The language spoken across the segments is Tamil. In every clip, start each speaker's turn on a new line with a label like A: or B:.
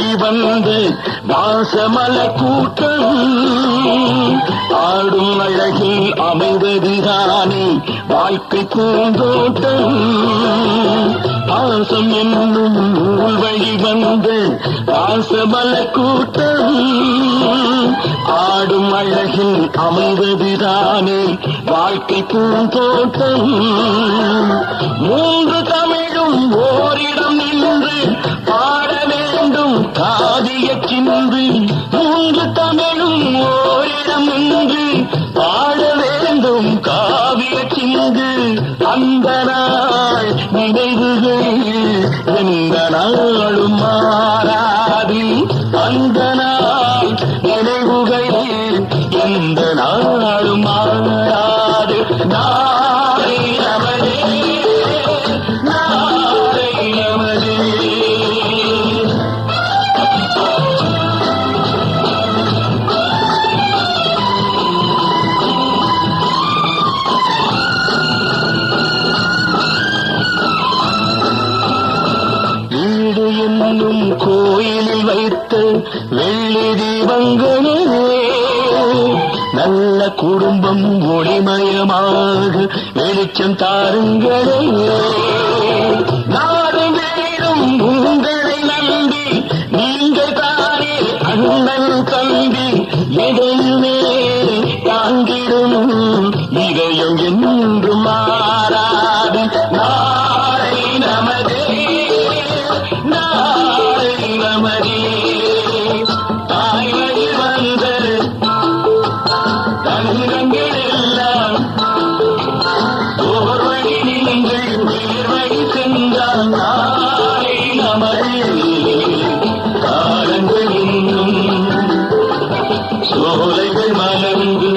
A: வழி வந்து வாசமல கூட்டம் ஆடும் அழகில் அமைவதுதானே வாழ்க்கை பூந்தோட்டம். பாசம் என்னும் நூல் வழி வந்து வாசமல கூட்டம் ஆடும் அழகில் அமைவதுதானே வாழ்க்கை பூந்தோட்டம். மூன்று தமிழும் ஓரிடம் நின்று பாட வேண்டும் காதிய சிந்து. மூன்று தமிழும் ஓரிடம் நின்று பாட வேண்டும் காவிய சிந்து. அந்த நாள் நினைவுகள் எந்த நாளும் மாறாது. அந்த நாள் நினைவுகள் எந்த நாளும் மாறாது. நாளை நமதே, நாளை நமதே. வீடு என்னும் கோயிலில் வைத்த வெள்ளி தீபங்களே நல்ல குடும்பம் ஒளிமயமாக வெளிச்சம் தாருங்களே. நாடும் வீடும் உங்களை நம்பி நீங்கள் தானே அண்ணன் தம்பி. எதையுமே தாங்கிடும் இதயம் என்றும் மாறாது. நாளை நமதே, நாளை நமதே. தாய் வழி வந்த தங்கங்கள் எல்லாம் ஓர் வழி நீங்கள் வேர் வழி சென்றால் நாளை நமதே. காலங்கள் இன்னும் சோலைகள் மலர்ந்து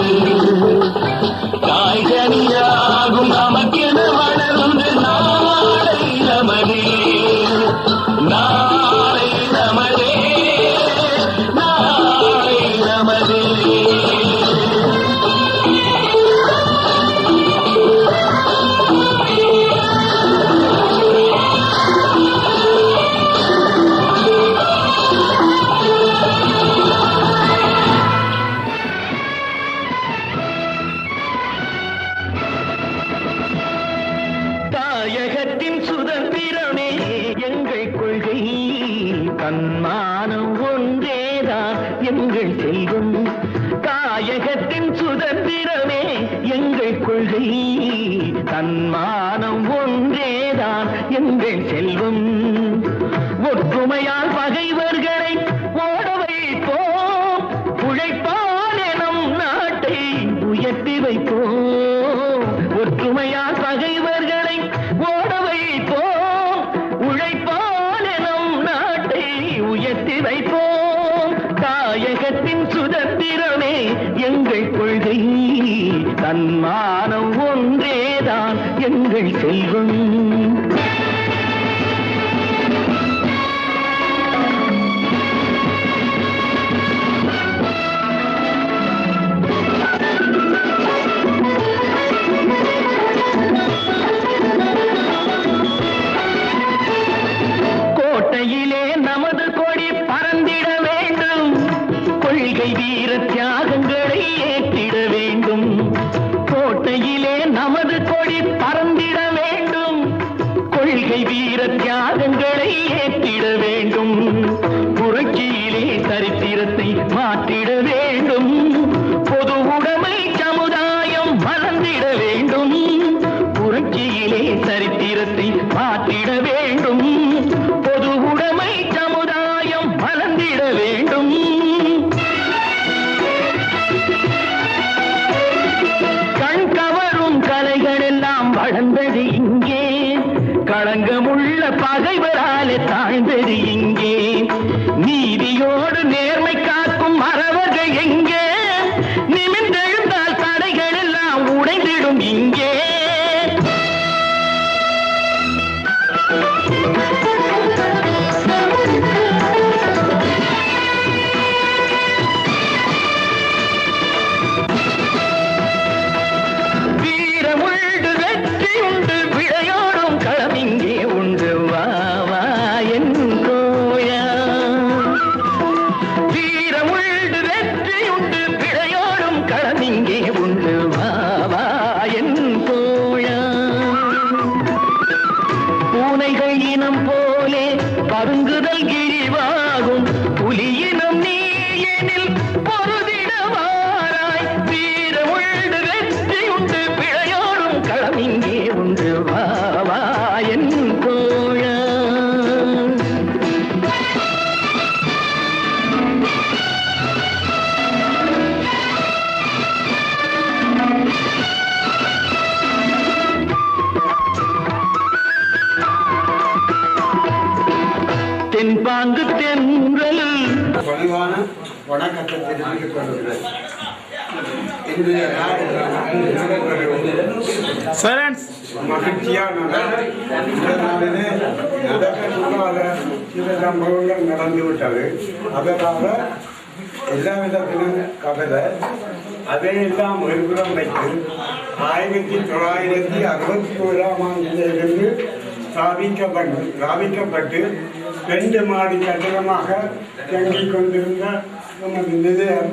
A: காய்கனியாகும் நமக்கென வளர்ந்து நாளை நமதே, நாளை நமதே, நாளை நமதே. தாயகத்தின் சுதந்திரமே எங்கள் கொள்கை. தன்மானம் ஒன்றேதான் எங்கள் செல்வம். தாயகத்தின் சுதந்திரமே எங்கள் கொள்கை. தன்மானம் ஒன்றேதான் எங்கள் செல்வம். ஒற்றுமையால் பகைவர்களை ஓட வைப்போம். உழைப்பால் எனும் நாட்டை உயர்த்தி வைப்போம். ஒற்றுமையால் பகைவர்களை ஓட வைப்போம். உழைப்பால் எனும் நாட்டை உயர்த்தி வைப்போம். தாயகத்தின் சுதந்திரமே எங்கள் கொள்கை. தன்மானம் ஒன்றேதான் எங்கள் செல்வம். கோட்டையிலே நமது கொடி பறந்திட வேண்டும். கொள்கை வீர தியாகங்களை ஏற்றிட வேண்டும். கோட்டையிலே நமது கொடி பறந்திட வேண்டும். கொள்கை வீர தியாகங்களை ஏற்றிட வேண்டும். புரட்சியிலே சரித்திரத்தை மாற்றிட வேண்டும். பொது உடைமை சமுதாயம் மலர்ந்திட வேண்டும். புரட்சியிலே சரித்திரத்தை மாற்றிட வேண்டும். பொது உடைமை சமுதாயம் மலர்ந்திட வேண்டும். கண் கவரும் கலைகள் எல்லாம் வளர்ந்தது இங்கே. களங்கமுள்ள பகைவராலே தாழ்ந்தது இங்கே. நீதியோடு நேர்மை காக்கும் மறவர்கள் எங்கே? நிமிர்ந்தெழுந்தால் தடைகள் எல்லாம் உடைந்திடும் இங்கே. வீரமுண்டு வெற்றியுண்டு விளையாடும் களம் இங்கே உண்டு. வா வா என் தோயா. இங்கே உண்டு வா என் தோழா. பூனைகள் இனம் போலே பருங்குதல் கிழிவாகும் புலியினம் நீ எனில் பொருதிடவாராய். வீர உண்டு வெற்றி உண்டு பிழையோடும் களம் இங்கே உண்டு வா என் தோழா. தென்பாங்கு தென்றல்
B: பணிவான வணக்கத்தை தெரிவித்துக் கொள்கிறேன். இன்றைய மகிழ்ச்சியான நாளிலே நடக்கக்கூடாத சில சம்பவங்கள் நடந்துவிட்டது. அதனால எல்லா விதத்திலும் கவலை அதையெல்லாம் ஒருபுறம் வைத்து 1961ஆம் ஆண்டிலிருந்து ஸ்தாபிக்கப்பட்டு 2 மாடி கட்டிடமாக இயங்கிக் கொண்டிருந்த நமது நிலையம்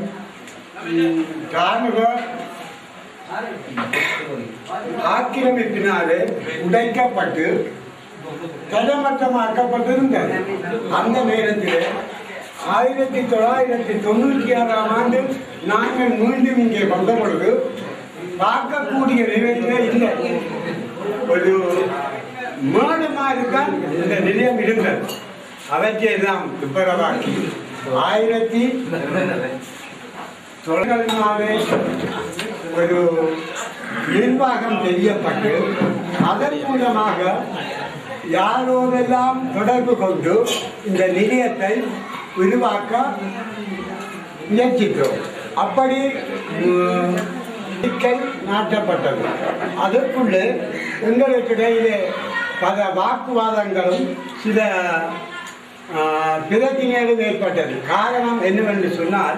B: ராணுவ ஆக்கிரமிப்பினாலே உடைக்கப்பட்டு தரமட்டமாக்கப்பட்டிருந்தது. அந்த நேரத்தில் 1996ஆம் ஆண்டு நாங்கள் மீண்டும் இங்கே வந்த பொழுது பார்க்கக்கூடிய நிலையில இல்லை. ஒரு மேடு மாதிரி தான் இந்த நிலையம் இருந்தது. அவற்றை எல்லாம் துப்புரவாக்கி 1994 ஒரு நிர்வாகம் செய்யப்பட்டு அதன் மூலமாக யாரோடெல்லாம் தொடர்பு கொண்டு இந்த நிலையத்தை உருவாக்க முயற்சித்தோம். அப்படி நாட்டப்பட்டது. அதற்குள்ளே எங்களுக்கு இடையிலே பல வாக்குவாதங்களும் சில பிரச்சனைகளும் ஏற்பட்டது. காரணம் என்னவென்று சொன்னால்,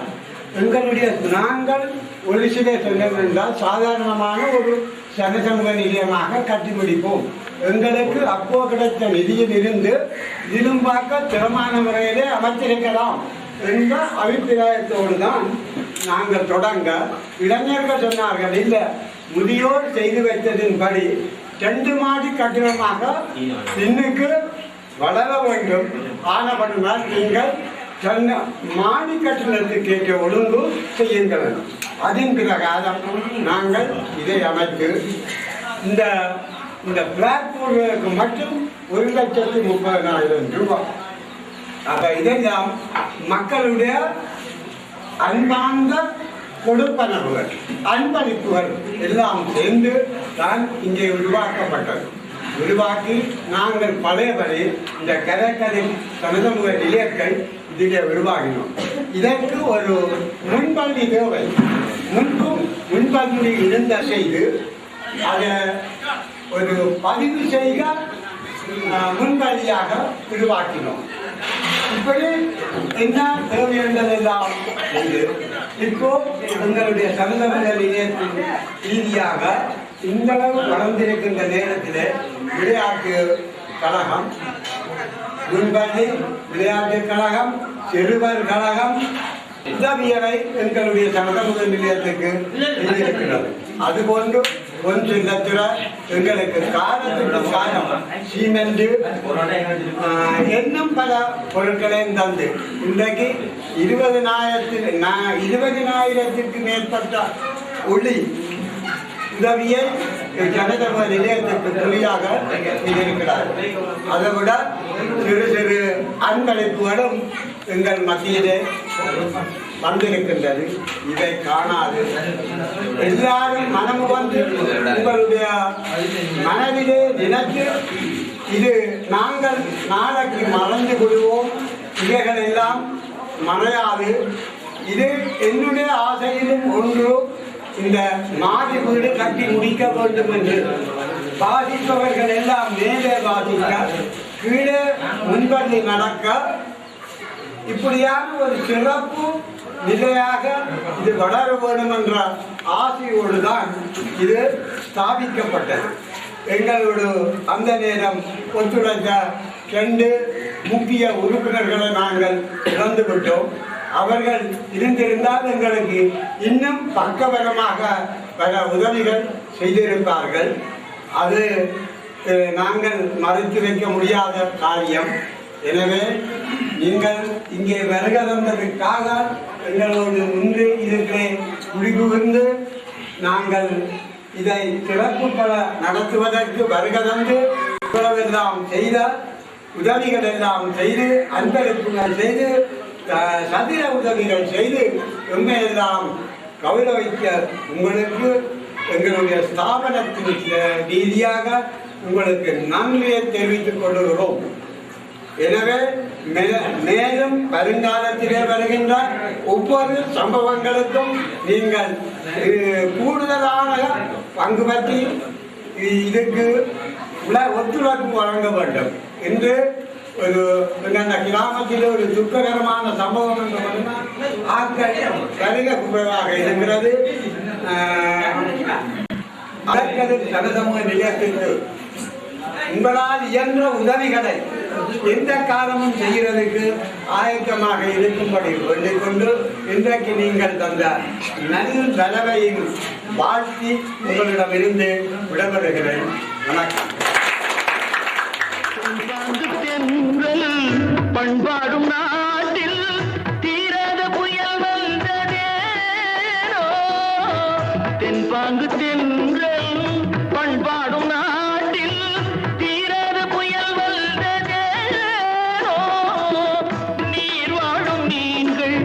B: நாங்கள் ஒரு சில சொன்னதென்றால் சாதாரணமான ஒரு சனசமூக நிலையமாக கட்டிப்பிடிப்போம். எங்களுக்கு அப்போ கிடைத்த நிதியில் இருந்து இதிலும் பார்க்க திறமான முறையிலே அமைத்திருக்கலாம் என்ற அபிப்பிராயத்தோடு தான் நாங்கள் தொடங்க. இளைஞர்கள் சொன்னார்கள், இல்லை முதியோர் செய்து வைத்ததின்படி 2 மாடி கட்டிடமாக இன்னுக்கு வளர வேண்டும். ஆனபடினால் நீங்கள் மாடி கட்டிடத்துக்கு ஏற்ற ஒழுங்கு செய்யுங்கள். அதன் பிரகாரம் நாங்கள் இதை அமைத்து இந்த பிளாட்ஃபார்முக்கு மட்டும் 1,30,000 ரூபாய். அப்ப இதெல்லாம் மக்களுடைய அன்பார்ந்த கொடுப்பனவுகள், அன்பளிப்புகள் எல்லாம் சேர்ந்து தான் இங்கே உருவாக்கப்பட்டது. உருவாக்கி நாங்கள் பழையபடி இந்த கடற்கரை சமூக நிலையத்தை இதிலே உருவாகினோம். இதற்கு ஒரு முன்பள்ளி தேவை. முன்பள்ளி இருந்த செய்து அதை ஒரு பதிவு செய்ய முன்பள்ளியாக உருவாக்கினோம். இப்படி என்ன தேவை என்பதெல்லாம் இப்போ எங்களுடைய சமூக நிலையத்தின் ரீதியாக இந்த அளவு வளர்ந்திருக்கின்ற நேரத்தில் விளையாட்டு கழகம், முன்பள்ளி விளையாட்டு கழகம், சிறுவர் கழகம் உதவியவை எங்களுடைய சமூக நிலையத்துக்கு இருக்கிறது. அதுபோன்று ஒன்று லட்ச எங்களுக்கு காலத்துக்கு காலம் சீமெண்ட் இன்னும் பல பொருட்களையும் தந்து இன்றைக்கு 20,000க்கு மேற்பட்ட ஒளி உதவியை ஜனதர்ம நிலையத்திற்கு துணியாக இருக்கிறார். அதை விட சிறு சிறு அன்பளிப்புகளும் எங்கள் மத்தியிலே வந்திருக்கின்றது. இதை காணாது எல்லாரும் மனம் வந்து உங்களுடைய மனதிலே நினைத்து இது நாங்கள் நாளைக்கு மறந்து கொள்வோம், இவைகள் எல்லாம் மறையாது. இது என்னுடைய ஆசையிலும் ஒன்று, இந்த மாடி வீடு கட்டி முடிக்க வேண்டும் என்று வாசிப்பவர்கள் எல்லாம் மேலே வாசிக்க, கீழே முன்பள்ளி நடக்க, இப்படியான ஒரு சிறப்பு நிலையாக இது வளர வேண்டும் என்ற ஆசையோடு தான் இது ஸ்தாபிக்கப்பட்டது. எங்களோடு அந்த நேரம் ஒத்துழைத்த 2 முக்கிய உறுப்பினர்களை நாங்கள் இழந்துவிட்டோம். அவர்கள் இருந்திருந்தால் எங்களுக்கு இன்னும் பக்கபலமாக பல உதவிகள் செய்திருப்பார்கள். அது நாங்கள் மறைத்து வைக்க முடியாத காரியம். எனவே நீங்கள் இங்கே வருக தந்ததற்காக எங்களோடு முன்பு இருக்கிற முடிவுந்து நாங்கள் இதை சிறப்பு பல நடத்துவதற்கு வருக தந்து இவ்வளவெல்லாம் செய்த உதவிகள் எல்லாம் செய்து அன்பளிப்புகள் செய்து சதிர உதவிகள் செய்து உண்மையெல்லாம் கௌரவிக்க உங்களுக்கு எங்களுடைய ஸ்தாபனத்தின் ரீதியாக உங்களுக்கு நன்றியை தெரிவித்துக் கொள்கிறோம். எனவே மேலும் வருங்காலத்திலே வருகின்ற ஒவ்வொரு சம்பவங்களுக்கும் நீங்கள் கூடுதலான பங்கு பற்றி இதுக்கு ஒத்துழைப்பு வழங்க வேண்டும் என்று ஒரு அந்த கிராமத்தில் ஒரு துக்ககரமான சம்பவம் என்று ஆட்கள் கருக குறைவாக இருக்கிறது. சனசமூக நிலையத்திற்கு உங்களால் இயன்ற உதவிகளை எந்த காலமும் செய்கிறதுக்கு ஆயத்தமாக இருக்கும்படி சொல்லிக் கொண்டு இன்றைக்கு நீங்கள் தந்த நல் பலவையும் வாழ்த்தி உங்களிடமிருந்து விடைபெறுகிறேன். வணக்கம்.
A: பண்பாடும் நாட்டில் தீராத புயல் வந்ததேனோ தென்பாங்கு தென்றல் பண்பாடும் நாட்டில் தீராத புயல் வந்ததேனோ நீர் வாழும் நீங்கள்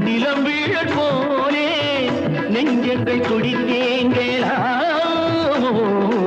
A: நிலம் வீழ போலே நெஞ்சங்கள் துடித்தே